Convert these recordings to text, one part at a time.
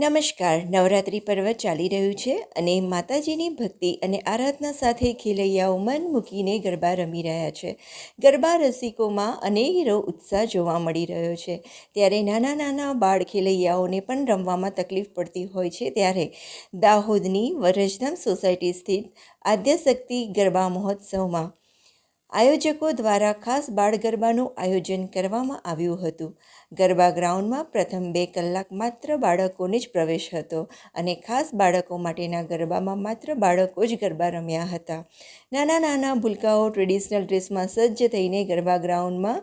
નમસ્કાર. નવરાત્રિ પર્વ ચાલી રહ્યું છે અને માતાજીની ભક્તિ અને આરાધના સાથે ખેલૈયાઓ મન મૂકીને ગરબા રમી રહ્યા છે. ગરબા રસિકોમાં અનેરો ઉત્સાહ જોવા મળી રહ્યો છે. ત્યારે નાના નાના બાળ ખેલૈયાઓને પણ રમવામાં તકલીફ પડતી હોય છે. ત્યારે દાહોદની વરજધામ સોસાયટી સ્થિત આદ્યશક્તિ ગરબા મહોત્સવમાં આયોજકો દ્વારા ખાસ બાળ ગરબાનું આયોજન કરવામાં આવ્યું હતું. ગરબા ગ્રાઉન્ડમાં પ્રથમ 2 કલાક માત્ર બાળકોને જ પ્રવેશ હતો અને ખાસ બાળકો માટેના ગરબામાં માત્ર બાળકો જ ગરબા રમ્યા હતા. નાના નાના ભૂલકાઓ ટ્રેડિશનલ ડ્રેસમાં સજ્જ થઈને ગરબા ગ્રાઉન્ડમાં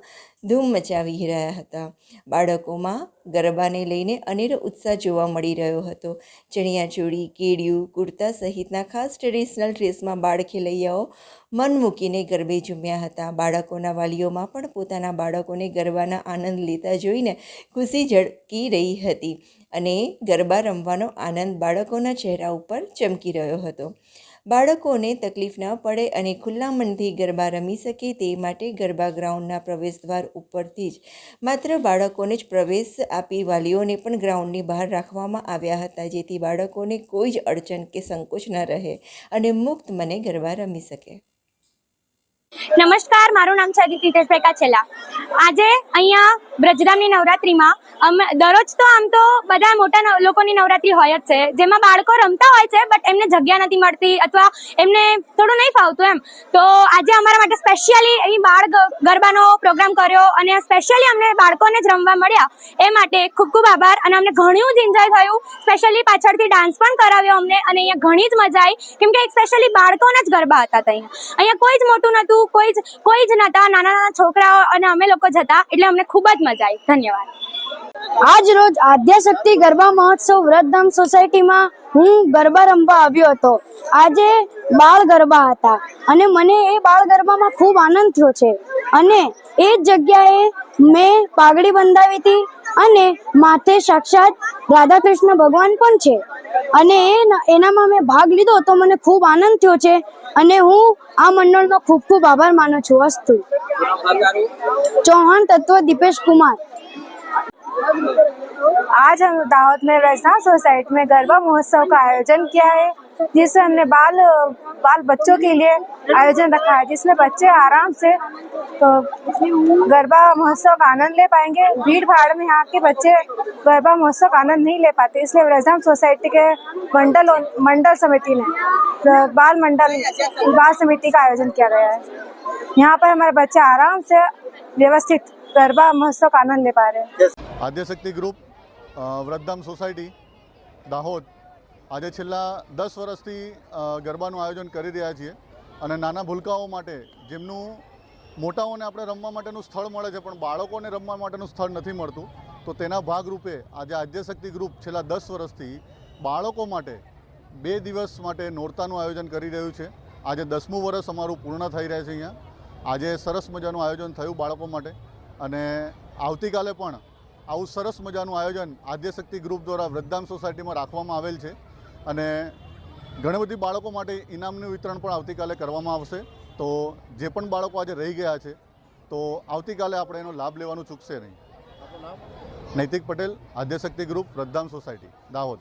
ધૂમ મચાવી રહ્યા હતા. બાળકોમાં ગરબાને લઈને અનેરો ઉત્સાહ જોવા મળી રહ્યો હતો. ચણિયાચોળી, કેડિયું, કુર્તા સહિતના ખાસ ટ્રેડિશનલ ડ્રેસમાં બાળ ખેલૈયાઓ મન મૂકીને ગરબે ઝૂમ્યા હતા. બાળકોના વાલીઓમાં પણ પોતાના બાળકોને ગરબાના આનંદ લેતા જોઈને ખુશી ઝળકી રહી હતી અને ગરબા રમવાનો આનંદ બાળકોના ચહેરા ઉપર ચમકી રહ્યો હતો. બાળકોને તકલીફ ન પડે અને ખુલ્લા મનથી ગરબા રમી શકે તે માટે ગરબા ગ્રાઉન્ડના પ્રવેશદ્વાર ઉપરથી જ માત્ર બાળકોને જ પ્રવેશ આપી વાલીઓને પણ ગ્રાઉન્ડની બહાર રાખવામાં આવ્યા હતા, જેથી બાળકોને કોઈ જ અડચણ કે સંકોચ ન રહે અને મુક્ત મને ગરબા રમી શકે. નમસ્કાર, મારું નામ છે અદિતિ હિતેશભાઈ કાછેલા. આજે અહીંયા બ્રજરામની નવરાત્રીમાં અમે દરરોજ તો આમ તો બધા મોટા લોકોની નવરાત્રી હોય જ છે, જેમાં બાળકો રમતા હોય છે, બટ એમને જગ્યા નથી મળતી અથવા એમને થોડું નહીં ફાવતું એમ. તો આજે અમારા માટે સ્પેશિયલી અહીં બાળ ગરબાનો પ્રોગ્રામ કર્યો અને સ્પેશિયલી અમને બાળકોને જ રમવા મળ્યા એ માટે ખૂબ ખૂબ આભાર. અને અમને ઘણું જ એન્જોય થયું. સ્પેશિયલી પાછળથી ડાન્સ પણ કરાવ્યો અમને અને અહીંયા ઘણી જ મજા આવી, કેમ કે સ્પેશિયલી બાળકોના જ ગરબા હતા. અહીંયા કોઈ જ મોટું નહોતું, કોઈ જ નતા, નાના નાના છોકરાઓ અને અમે લોકો જ હતા, એટલે અમને ખૂબ જ મજા આવી. ધન્યવાદ. આજ રોજ આદ્યશક્તિ ગરબા મહોત્સવ વૃદ્ધામ સોસાયટીમાં હું ગરબા રમવા આવ્યો હતો. આજે બાળ ગરબા હતા અને મને એ બાળ ગરબામાં ખૂબ આનંદ થયો છે અને એ જ જગ્યાએ મેં પાઘડી બંધાવી હતી અને માથે સાક્ષાત રાધા કૃષ્ણ ભગવાન પણ છે અને એનામાં મેં ભાગ લીધો તો મને ખૂબ આનંદ થયો છે અને હું આ મંડળનો ખૂબ ખૂબ આભાર માનું છું. અસ્તુ. चौहान तत्व दीपेश कुमार. आज हम दाहोद में वृद्धाश्रम सोसाइटी में गरबा महोत्सव का आयोजन किया है, जिसमें हमने बाल बच्चों के लिए आयोजन रखा है, जिसमें बच्चे आराम से गरबा महोत्सव का आनंद ले पाएंगे. भीड़ भाड़ में यहाँ के बच्चे गरबा महोत्सव का आनंद नहीं ले पाते, इसलिए वृद्धाश्रम सोसाइटी के मंडल समिति ने बाल समिति का आयोजन किया गया है. यहाँ पर हमारे बच्चे आराम से व्यवस्थित गरबा महोत्सव का आनंद ले पा रहे हैं. આદ્યશક્તિ ગ્રુપ વૃદ્ધામ સોસાયટી દાહોદ આજે છેલ્લા 10 વર્ષથી ગરબાનું આયોજન કરી રહ્યા છીએ અને નાના ભૂલકાઓ માટે જેમનું મોટાઓને આપણે રમવા માટેનું સ્થળ મળે છે પણ બાળકોને રમવા માટેનું સ્થળ નથી મળતું, તો તેના ભાગરૂપે આજે આદ્યશક્તિ ગ્રુપ છેલ્લા 10 વર્ષથી બાળકો માટે 2 દિવસ માટે નોરતાનું આયોજન કરી રહ્યું છે. આજે 10મું વર્ષ અમારું પૂર્ણ થઈ રહ્યા છે. અહીંયા આજે સરસ મજાનું આયોજન થયું બાળકો માટે અને આવતીકાલે પણ આવું સરસ મજાનું આયોજન આદ્યશક્તિ ગ્રુપ દ્વારા વૃદ્ધામ સોસાયટીમાં રાખવામાં આવેલ છે અને ઘણી બધી બાળકો માટે ઇનામનું વિતરણ પણ આવતીકાલે કરવામાં આવશે. તો જે પણ બાળકો આજે રહી ગયા છે તો આવતીકાલે આપણે એનો લાભ લેવાનું ચૂકશે નહીં. નૈતિક પટેલ, આદ્યશક્તિ ગ્રુપ, વૃદ્ધામ સોસાયટી, દાહોદ.